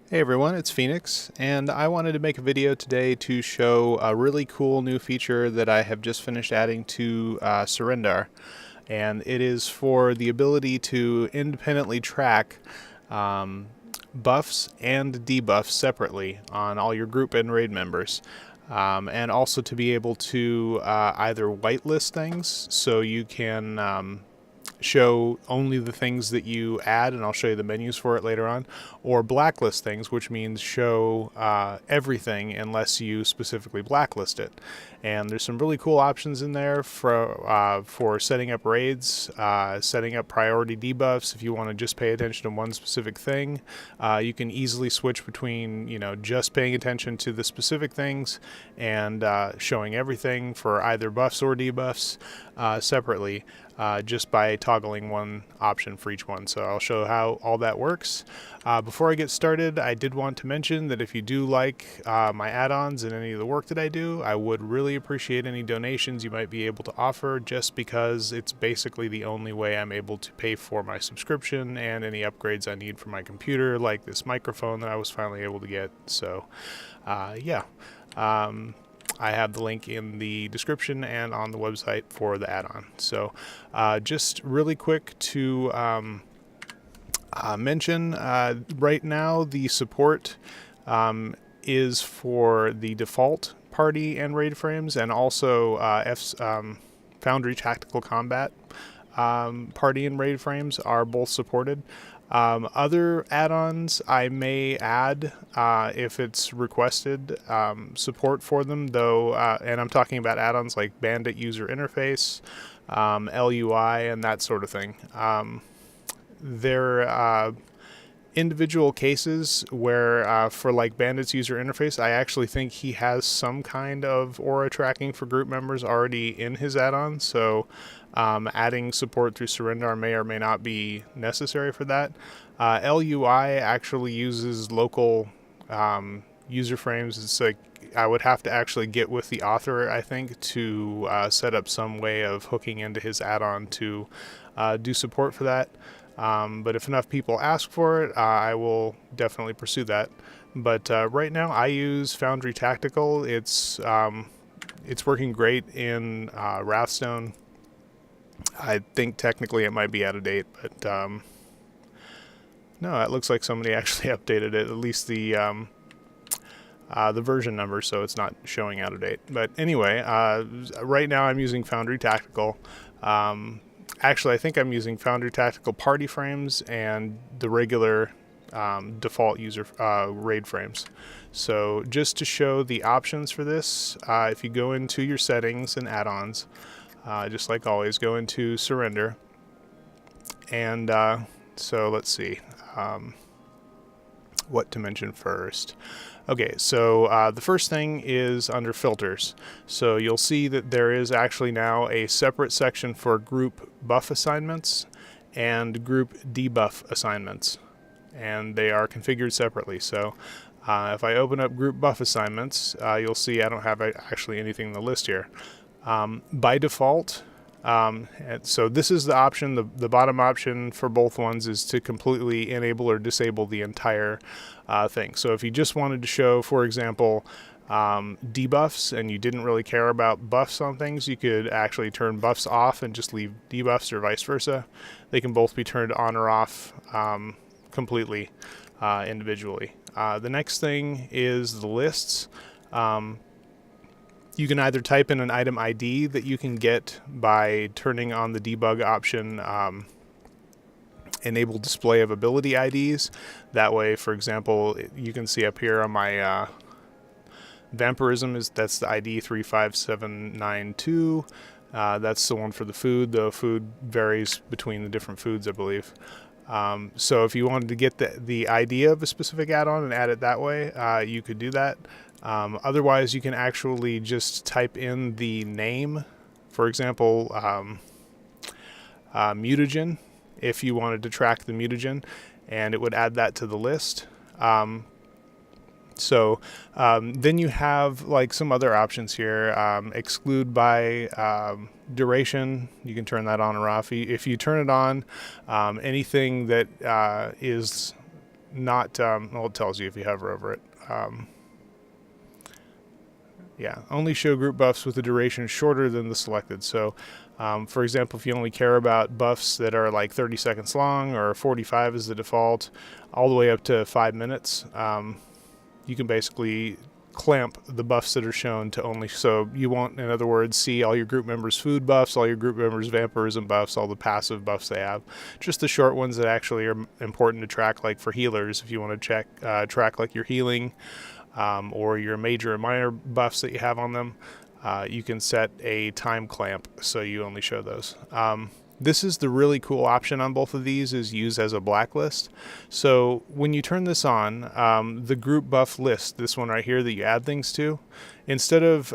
Hey everyone, it's Phoenix, and I wanted to make a video today to show a really cool new feature that I have just finished adding to Srendarr. And it is for the ability to independently track buffs and debuffs separately on all your group and raid members. And also to be able to either whitelist things so you can show only the things that you add, and I'll show you the menus for it later on, or blacklist things, which means show everything unless you specifically blacklist it. And there's some really cool options in there for setting up raids, setting up priority debuffs. If you want to just pay attention to one specific thing, you can easily switch between, just paying attention to the specific things and showing everything for either buffs or debuffs separately. Just by toggling one option for each one. So I'll show how all that works. Before I get started, I did want to mention that if you do like my add-ons and any of the work that I do, I would really appreciate any donations you might be able to offer, just because it's basically the only way I'm able to pay for my subscription and any upgrades I need for my computer, like this microphone that I was finally able to get. So yeah. I have the link in the description and on the website for the add-on. So just really quick to mention, right now the support is for the default party and raid frames, and also Foundry Tactical Combat party and raid frames are both supported. Other add-ons I may add if it's requested support for them, though, and I'm talking about add-ons like Bandit User Interface, LUI, and that sort of thing. There are individual cases where for like Bandit's user interface, I actually think he has some kind of aura tracking for group members already in his add-on, so adding support through Srendarr may or may not be necessary for that. LUI actually uses local user frames. It's like I would have to actually get with the author, I think, to set up some way of hooking into his add-on to do support for that. But if enough people ask for it, I will definitely pursue that. But right now I use Foundry Tactical. It's working great in Wrathstone. I think technically it might be out of date, but no, it looks like somebody actually updated it, at least the version number, so it's not showing out of date. But anyway, right now I'm using Foundry Tactical. Actually, I think I'm using Foundry Tactical Party Frames and the regular default user raid frames. So just to show the options for this, if you go into your settings and add-ons, just like always, go into Srendarr. And so let's see what to mention first. Okay, so the first thing is under filters. So you'll see that there is actually now a separate section for group buff assignments and group debuff assignments, and they are configured separately. So if I open up group buff assignments, you'll see I don't have actually anything in the list here. By default, so this is the option, the bottom option for both ones is to completely enable or disable the entire thing. So if you just wanted to show, for example, debuffs, and you didn't really care about buffs on things, you could actually turn buffs off and just leave debuffs, or vice versa. They can both be turned on or off completely individually. The next thing is the lists. You can either type in an item ID that you can get by turning on the debug option, enable display of ability IDs. That way, for example, you can see up here on my vampirism, that's the ID 35792. That's the one for the food, though food varies between the different foods, I believe. So if you wanted to get the idea of a specific add-on and add it that way, you could do that. Otherwise, you can actually just type in the name, for example, mutagen, if you wanted to track the mutagen, and it would add that to the list. So then you have like some other options here. Exclude by duration, you can turn that on or off. If you turn it on, anything that is not, well, it tells you if you hover over it. Yeah, only show group buffs with a duration shorter than the selected. So, for example, if you only care about buffs that are like 30 seconds long, or 45 is the default, all the way up to 5 minutes, you can basically clamp the buffs that are shown to only, so you won't, in other words, see all your group members' food buffs, all your group members' vampirism buffs, all the passive buffs they have. Just the short ones that actually are important to track, like for healers, if you want to track like your healing, or your major and minor buffs that you have on them, you can set a time clamp so you only show those. This is the really cool option on both of these, is use as a blacklist. So when you turn this on, the group buff list, this one right here that you add things to, instead of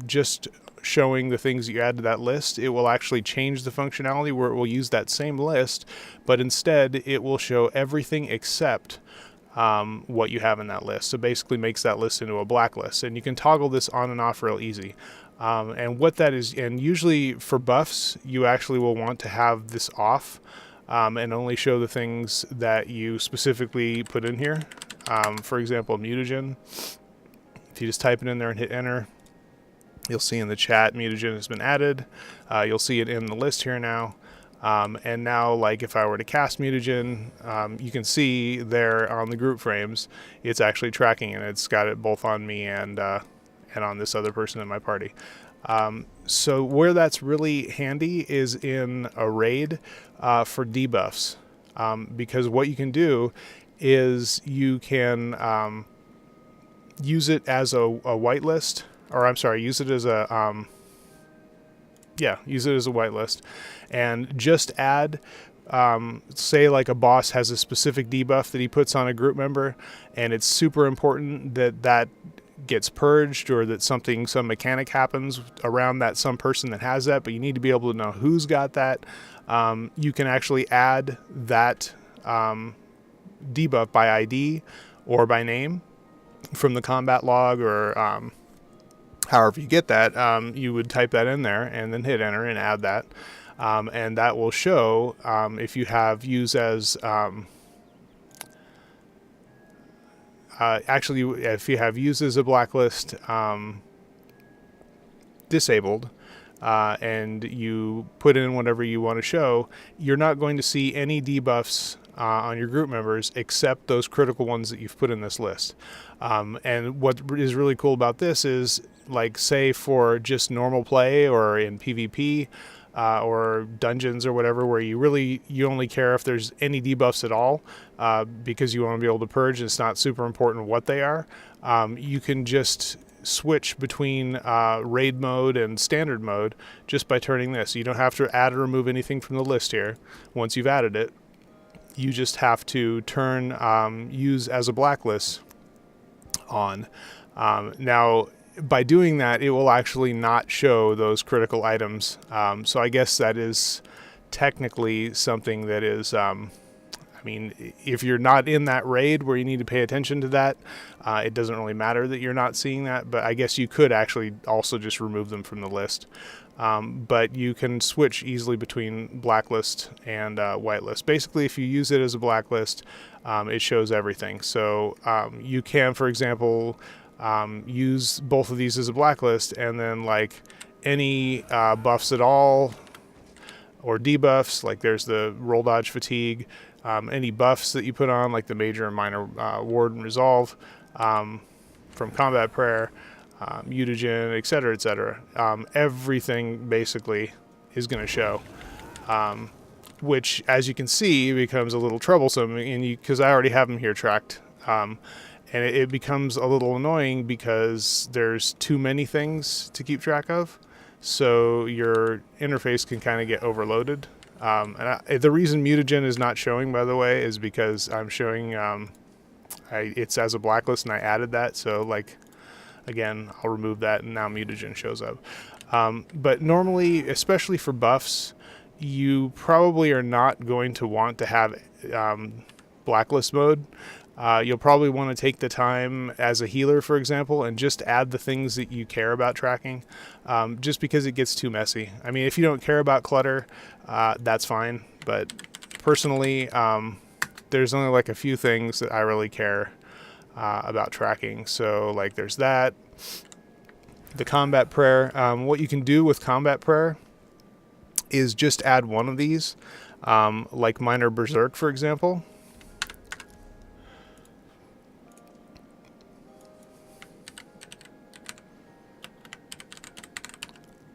just showing the things that you add to that list, it will actually change the functionality where it will use that same list, but instead it will show everything except what you have in that list. So basically makes that list into a blacklist, and you can toggle this on and off real easy. And what that is, and usually for buffs, you actually will want to have this off, and only show the things that you specifically put in here. For example, mutagen. If you just type it in there and hit enter, you'll see in the chat mutagen has been added. You'll see it in the list here now. And now, like if I were to cast mutagen, you can see there on the group frames, it's actually tracking, and it's got it both on me and on this other person in my party. So where that's really handy is in a raid for debuffs, because what you can do is you can use it as a whitelist, or I'm sorry, use it as a use it as a whitelist, and just add, say like a boss has a specific debuff that he puts on a group member, and it's super important that that gets purged, or that some mechanic happens around that some person that has that, but you need to be able to know who's got that. You can actually add that debuff by ID or by name from the combat log, or however you get that. You would type that in there and then hit enter and add that, and that will show if you have use as actually, if you have use as a blacklist disabled, and you put in whatever you want to show, you're not going to see any debuffs on your group members except those critical ones that you've put in this list. And what is really cool about this is, like, say for just normal play or in PvP, or dungeons or whatever, where you only care if there's any debuffs at all, because you want to be able to purge, and it's not super important what they are. You can just switch between raid mode and standard mode just by turning this. You don't have to add or remove anything from the list here. Once you've added it, you just have to turn use as a blacklist on. Now, by doing that, it will actually not show those critical items. So I guess that is technically something that is, I mean, if you're not in that raid where you need to pay attention to that, it doesn't really matter that you're not seeing that, but I guess you could actually also just remove them from the list. But you can switch easily between blacklist and whitelist. Basically, if you use it as a blacklist, it shows everything. So you can, for example, use both of these as a blacklist, and then like any buffs at all, or debuffs, like there's the roll dodge fatigue, any buffs that you put on, like the major and minor ward and resolve, from combat prayer, mutagen, etc., etc. Everything basically is going to show, which, as you can see, becomes a little troublesome, and because I already have them here tracked. And it becomes a little annoying because there's too many things to keep track of. So your interface can kind of get overloaded. The reason mutagen is not showing, by the way, is because I'm showing it's as a blacklist, and I added that. So, like, again, I'll remove that, and now mutagen shows up. But normally, especially for buffs, you probably are not going to want to have blacklist mode. You'll probably want to take the time as a healer, for example, and just add the things that you care about tracking, just because it gets too messy. I mean, if you don't care about clutter, that's fine. But personally, there's only like a few things that I really care about tracking. So like there's that. The combat prayer. What you can do with combat prayer is just add one of these, like Minor Berserk, for example.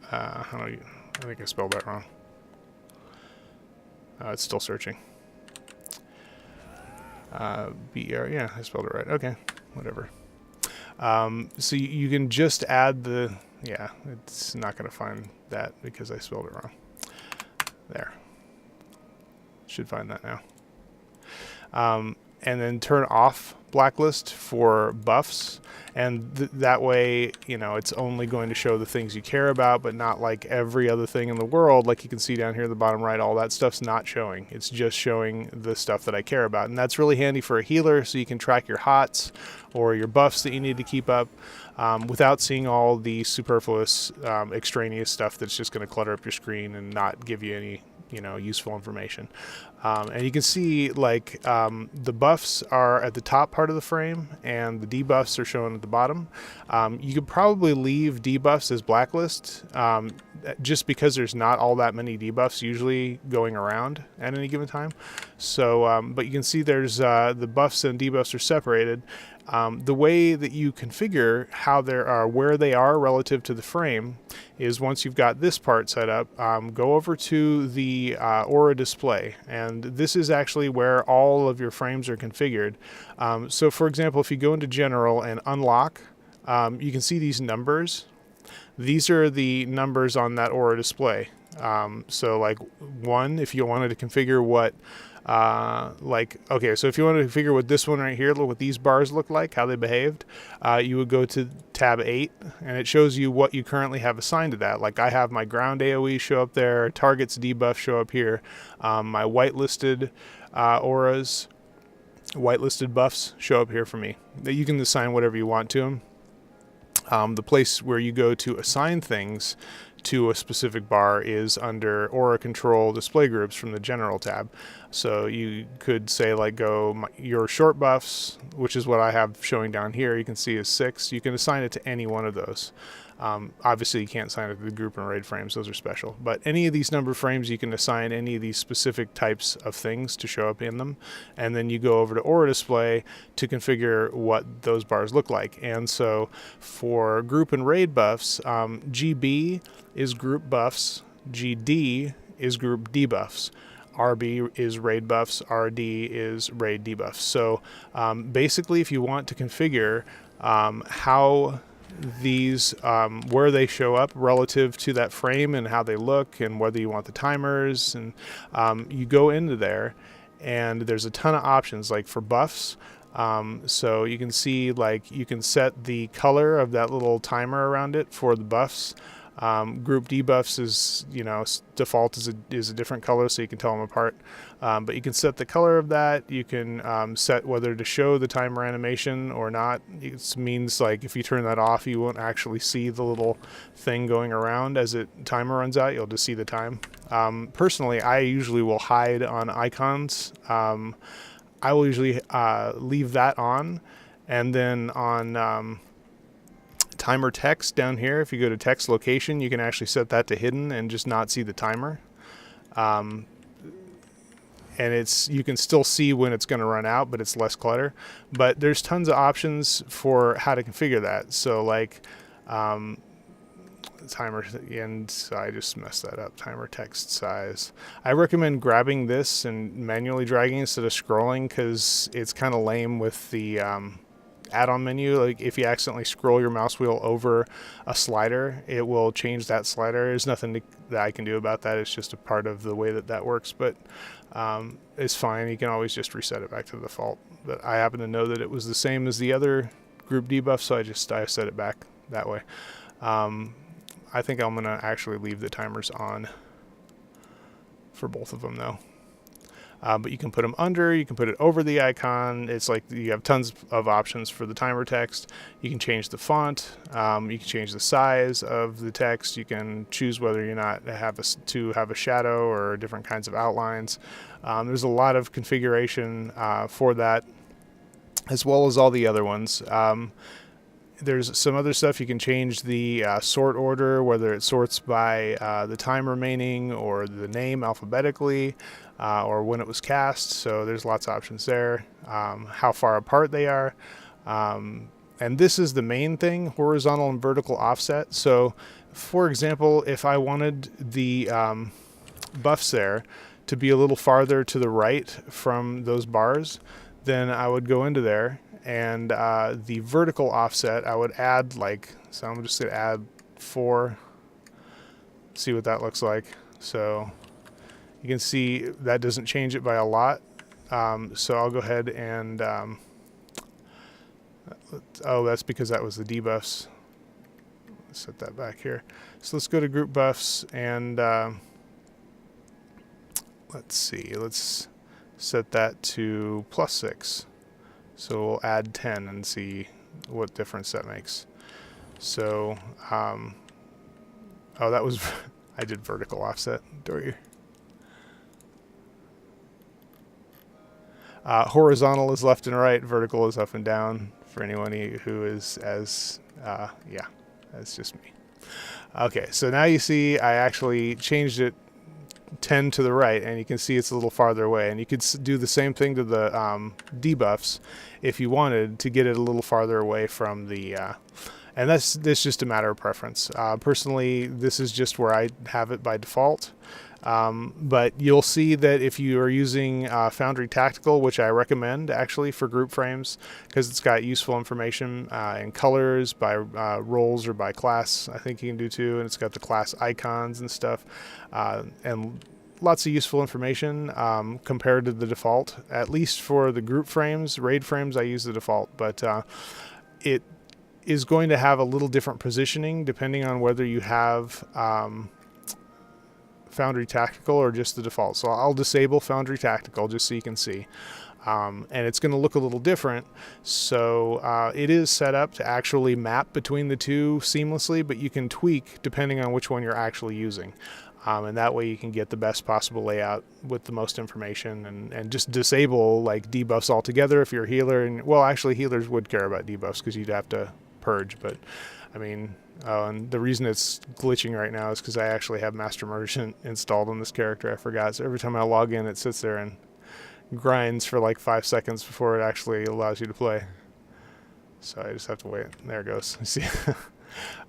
How do you, I think I spelled that wrong. It's still searching. BR, yeah, I spelled it right. Okay, whatever. So you can just add the, yeah, it's not going to find that because I spelled it wrong. There. Should find that now. And then turn off blacklist for buffs, and that way, you know, it's only going to show the things you care about, but not like every other thing in the world. Like you can see down here at the bottom right, all that stuff's not showing. It's just showing the stuff that I care about, and that's really handy for a healer, so you can track your hots or your buffs that you need to keep up without seeing all the superfluous extraneous stuff that's just going to clutter up your screen and not give you any, you know, useful information. And you can see like the buffs are at the top part of the frame and the debuffs are shown at the bottom. You could probably leave debuffs as blacklist just because there's not all that many debuffs usually going around at any given time. So, but you can see there's the buffs and debuffs are separated. The way that you configure how there are, where they are relative to the frame, is once you've got this part set up, go over to the aura display, and this is actually where all of your frames are configured. So for example, if you go into general and unlock, you can see these numbers. These are the numbers on that aura display. So like 1, if you wanted to configure what okay, so if you want to figure what this one right here, look what these bars look like, how they behaved, you would go to tab 8, and it shows you what you currently have assigned to that. Like I have my ground AoE show up there, targets debuff show up here, my whitelisted auras, whitelisted buffs show up here for me. You can assign whatever you want to them. The place where you go to assign things to a specific bar is under Aura Control Display Groups from the General tab. So you could say like your short buffs, which is what I have showing down here, you can see is 6. You can assign it to any one of those. Obviously you can't assign it to the group and raid frames, those are special. But any of these number frames, you can assign any of these specific types of things to show up in them. And then you go over to Aura Display to configure what those bars look like. And so for group and raid buffs, GB is group buffs, GD is group debuffs. RB is raid buffs, RD is raid debuffs. So basically if you want to configure how these where they show up relative to that frame and how they look and whether you want the timers, and you go into there and there's a ton of options like for buffs. So you can see like you can set the color of that little timer around it for the buffs. Group debuffs is, you know, default is a different color, so you can tell them apart. But you can set the color of that. You can set whether to show the timer animation or not. It means like if you turn that off, you won't actually see the little thing going around as timer runs out. You'll just see the time. Personally, I usually will hide on icons. I will usually leave that on, and then on timer text down here, if you go to text location, you can actually set that to hidden and just not see the timer. And you can still see when it's going to run out, but it's less clutter. But there's tons of options for how to configure that. So like timer, and I just messed that up, timer text size. I recommend grabbing this and manually dragging instead of scrolling, because it's kind of lame with the add-on menu. Like if you accidentally scroll your mouse wheel over a slider, it will change that slider. There's nothing that I can do about that. It's just a part of the way that works, but it's fine. You can always just reset it back to the default. But I happen to know that it was the same as the other group debuff, so I set it back that way. I think I'm gonna actually leave the timers on for both of them though. But you can put them under, you can put it over the icon. It's like you have tons of options for the timer text. You can change the font, you can change the size of the text, you can choose whether or not to have a shadow or different kinds of outlines. There's a lot of configuration for that, as well as all the other ones. There's some other stuff. You can change the sort order, whether it sorts by the time remaining or the name alphabetically, or when it was cast. So there's lots of options there. How far apart they are. And this is the main thing, horizontal and vertical offset. So for example, if I wanted the buffs there to be a little farther to the right from those bars, then I would go into there, and the vertical offset I would add, so I'm just going to add 4, see what that looks like. So you can see that doesn't change it by a lot. So I'll go ahead and, oh, that's because that was the debuffs. Let's set that back here. So let's go to group buffs, and let's see, let's set that to +6. So we'll add 10 and see what difference that makes. So, oh, that was, I did vertical offset. Horizontal is left and right, vertical is up and down, for anyone who is yeah, that's just me. Okay, so now you see I actually changed it 10 to the right, and you can see it's a little farther away, and you could do the same thing to the debuffs if you wanted to get it a little farther away from the and that's just a matter of preference. Personally, this is just where I have it by default, but you'll see that if you are using Foundry Tactical, which I recommend actually for group frames, because it's got useful information in colors by roles or by class, I think you can do too, and it's got the class icons and stuff, and lots of useful information compared to the default. At least for the group frames, raid frames, I use the default, but it is going to have a little different positioning depending on whether you have Foundry Tactical or just the default. So I'll disable Foundry Tactical just so you can see. And it's going to look a little different. So it is set up to actually map between the two seamlessly, but you can tweak depending on which one you're actually using. And that way you can get the best possible layout with the most information, and just disable like debuffs altogether if you're a healer. And well, actually healers would care about debuffs because you'd have to purge, but I mean, and the reason it's glitching right now is because I actually have Master Merchant installed on this character. I forgot. So every time I log in, it sits there and grinds for like 5 seconds before it actually allows you to play. So I just have to wait. There it goes. See.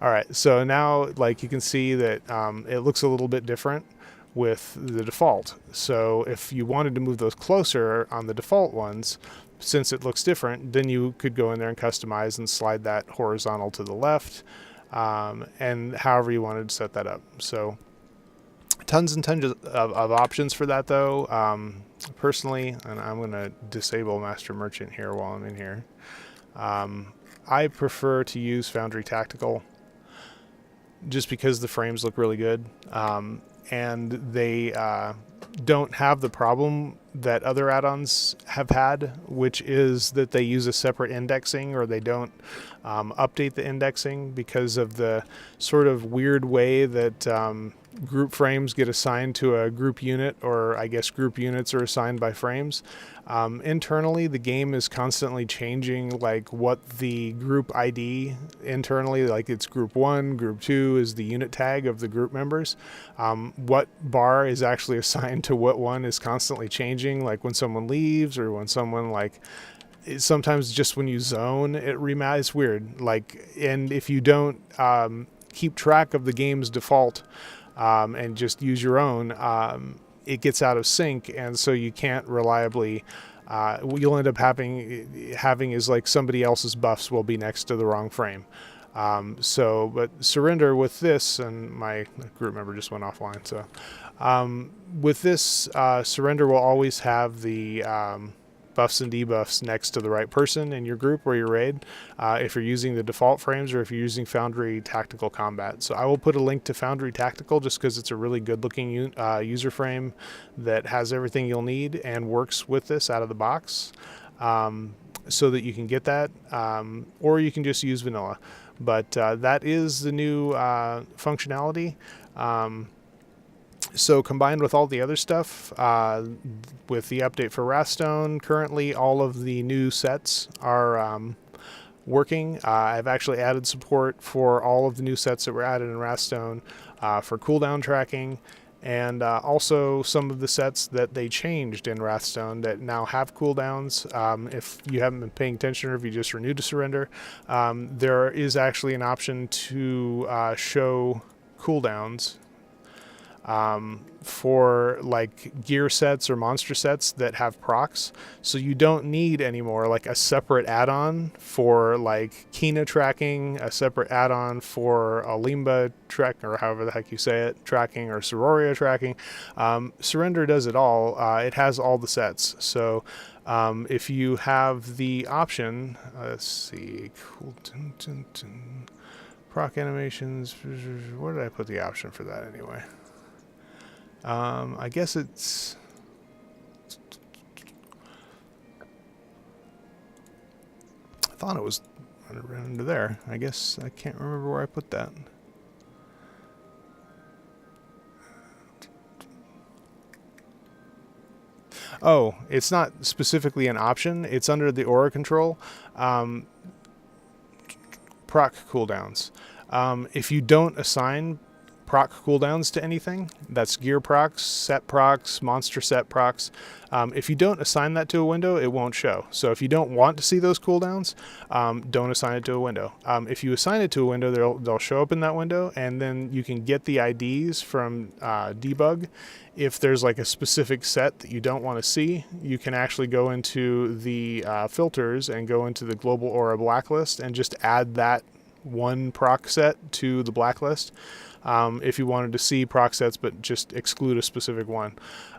All right. So now, like, you can see that it looks a little bit different with the default. So if you wanted to move those closer on the default ones, since it looks different, then you could go in there and customize and slide that horizontal to the left, and however you wanted to set that up. So tons and tons of options for that, though. Personally, and I'm going to disable Master Merchant here while I'm in here, I prefer to use Foundry Tactical just because the frames look really good, and they don't have the problem that other add-ons have had, which is that they use a separate indexing, or they don't update the indexing because of the sort of weird way that group frames get assigned to a group unit, or I guess group units are assigned by frames. Internally, the game is constantly changing like what the group ID internally, like it's group 1, group 2 is the unit tag of the group members. What bar is actually assigned to what one is constantly changing, like when someone leaves or when someone sometimes just when you zone, it's weird. Like, and if you don't keep track of the game's default and just use your own, it gets out of sync, and so you can't reliably. What you'll end up having is like somebody else's buffs will be next to the wrong frame. But Srendarr with this, and my group member just went offline. So with this, Srendarr will always have the buffs and debuffs next to the right person in your group or your raid, if you're using the default frames or if you're using Foundry Tactical Combat. So I will put a link to Foundry Tactical just because it's a really good looking user frame that has everything you'll need and works with this out of the box, so that you can get that, or you can just use vanilla. But that is the new functionality. So combined with all the other stuff, with the update for Wrathstone, currently all of the new sets are working. I've actually added support for all of the new sets that were added in Wrathstone for cooldown tracking, and also some of the sets that they changed in Wrathstone that now have cooldowns. If you haven't been paying attention or if you just renewed to Srendarr, there is actually an option to show cooldowns for like gear sets or monster sets that have procs. So you don't need anymore like a separate add-on for like Kina tracking, a separate add-on for a Limba track, or however the heck you say it, tracking, or Sororia tracking. Srendarr does it all. It has all the sets. So if you have the option, let's see, cool, proc animations, where did I put the option for that anyway? I guess it's... I thought it was under there. I guess I can't remember where I put that. Oh, it's not specifically an option. It's under the aura control. Proc cooldowns. If you don't assign proc cooldowns to anything, that's gear procs, set procs, monster set procs. If you don't assign that to a window, it won't show. So if you don't want to see those cooldowns, don't assign it to a window. If you assign it to a window, they'll show up in that window, and then you can get the IDs from debug. If there's like a specific set that you don't want to see, you can actually go into the filters and go into the global aura blacklist and just add that one proc set to the blacklist. If you wanted to see proc sets but just exclude a specific one.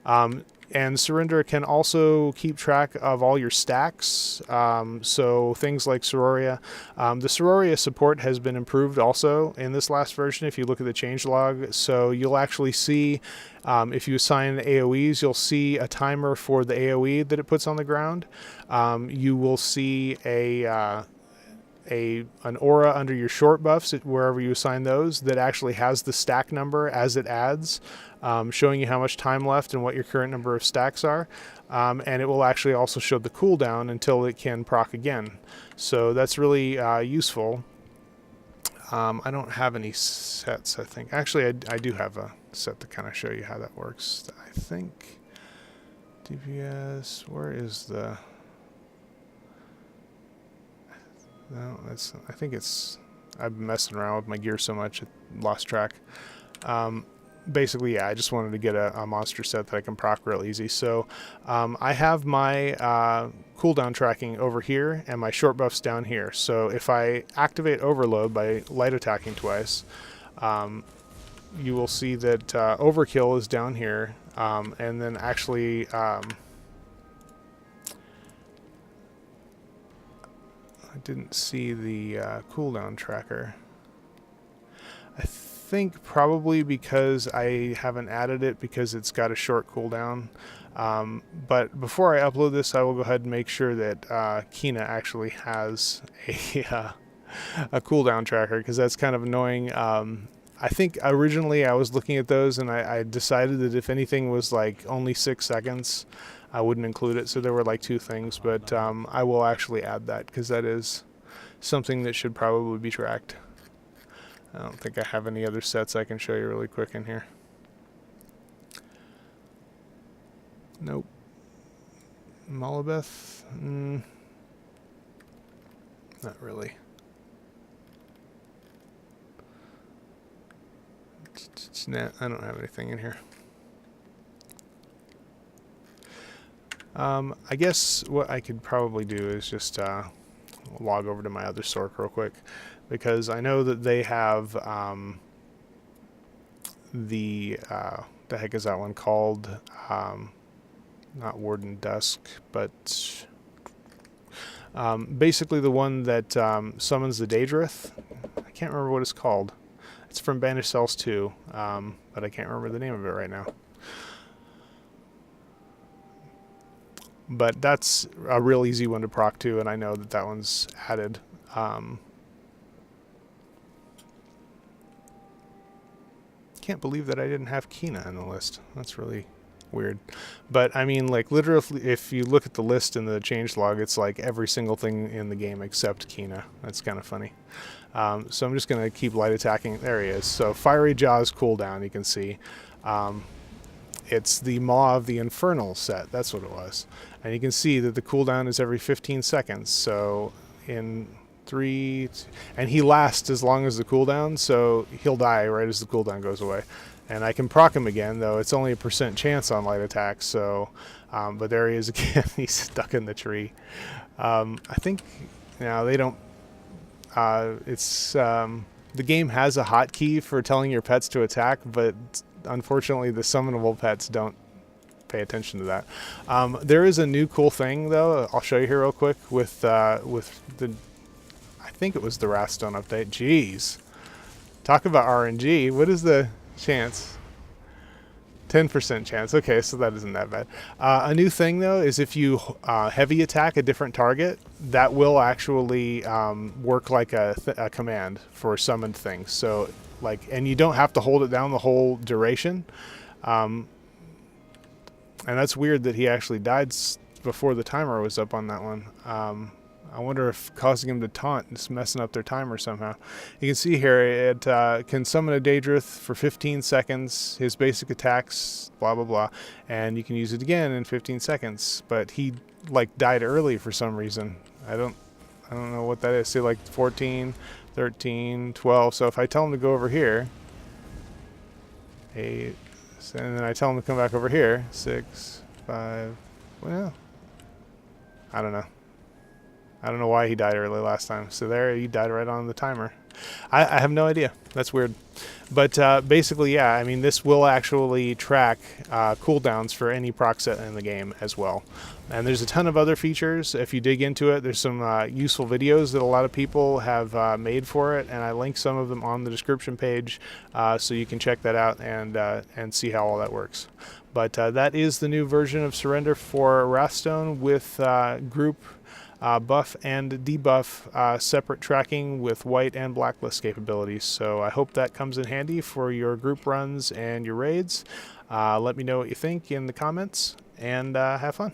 And Srendarr can also keep track of all your stacks, so things like Sororia. The Sororia support has been improved also in this last version if you look at the changelog. So you'll actually see, if you assign AoEs, you'll see a timer for the AoE that it puts on the ground. You will see an aura under your short buffs wherever you assign those that actually has the stack number as it adds, showing you how much time left and what your current number of stacks are, and it will actually also show the cooldown until it can proc again. So that's really useful. I don't have any sets, I think. Actually, I do have a set to kind of show you how that works. I think DPS, where is the... No, that's. I think it's... I've been messing around with my gear so much, I lost track. Basically, yeah, I just wanted to get a monster set that I can proc real easy. So I have my cooldown tracking over here and my short buffs down here. So if I activate overload by light attacking twice, you will see that overkill is down here, and then actually... I didn't see the cooldown tracker. I think probably because I haven't added it because it's got a short cooldown. But before I upload this, I will go ahead and make sure that Kina actually has a cooldown tracker, because that's kind of annoying. I think originally I was looking at those and I decided that if anything was like only 6 seconds, I wouldn't include it. So there were like 2 things, but I will actually add that because that is something that should probably be tracked. I don't think I have any other sets I can show you really quick in here. Nope. Malabeth? Not really. Nah, I don't have anything in here. I guess what I could probably do is just log over to my other Sorc real quick, because I know that they have the heck is that one called? Not Warden Dusk, but Basically the one that summons the Daedrith. I can't remember what it's called. It's from Banished Cells 2, but I can't remember the name of it right now. But that's a real easy one to proc to, and I know that that one's added. Can't believe that I didn't have Kina in the list. That's really weird. But I mean, like, literally, if you look at the list in the changelog, it's like every single thing in the game except Kina. That's kind of funny. So I'm just going to keep light attacking. There he is. So Fiery Jaws cooldown, you can see. It's the Maw of the Infernal set. That's what it was. And you can see that the cooldown is every 15 seconds. So in 3... And he lasts as long as the cooldown, so he'll die right as the cooldown goes away. And I can proc him again, though it's only a % chance on light attacks. So, but there he is again. He's stuck in the tree. I think now they don't... the game has a hotkey for telling your pets to attack, but unfortunately the summonable pets don't pay attention to that. There is a new cool thing, though. I'll show you here real quick with the... I think it was the Wrathstone update. Jeez. Talk about RNG. What is the chance? 10% chance. Okay, so that isn't that bad. A new thing, though, is if you heavy attack a different target, that will actually work like a command for summoned things. So, like, and you don't have to hold it down the whole duration. And that's weird that he actually died before the timer was up on that one. I wonder if causing him to taunt is messing up their timer somehow. You can see here it can summon a Daedrith for 15 seconds, his basic attacks, blah, blah, blah, and you can use it again in 15 seconds. But he, like, died early for some reason. I don't know what that is. See, like 14, 13, 12. So if I tell him to go over here, 8, and then I tell him to come back over here, 6, 5, well, I don't know. I don't know why he died early last time. So there, he died right on the timer. I have no idea. That's weird. But basically, yeah, I mean, this will actually track cooldowns for any proc set in the game as well. And there's a ton of other features. If you dig into it, there's some useful videos that a lot of people have made for it, and I link some of them on the description page, so you can check that out and see how all that works. But that is the new version of Srendarr for Wrathstone with group buff and debuff separate tracking with white and blacklist capabilities. So I hope that comes in handy for your group runs and your raids. Let me know what you think in the comments, and have fun.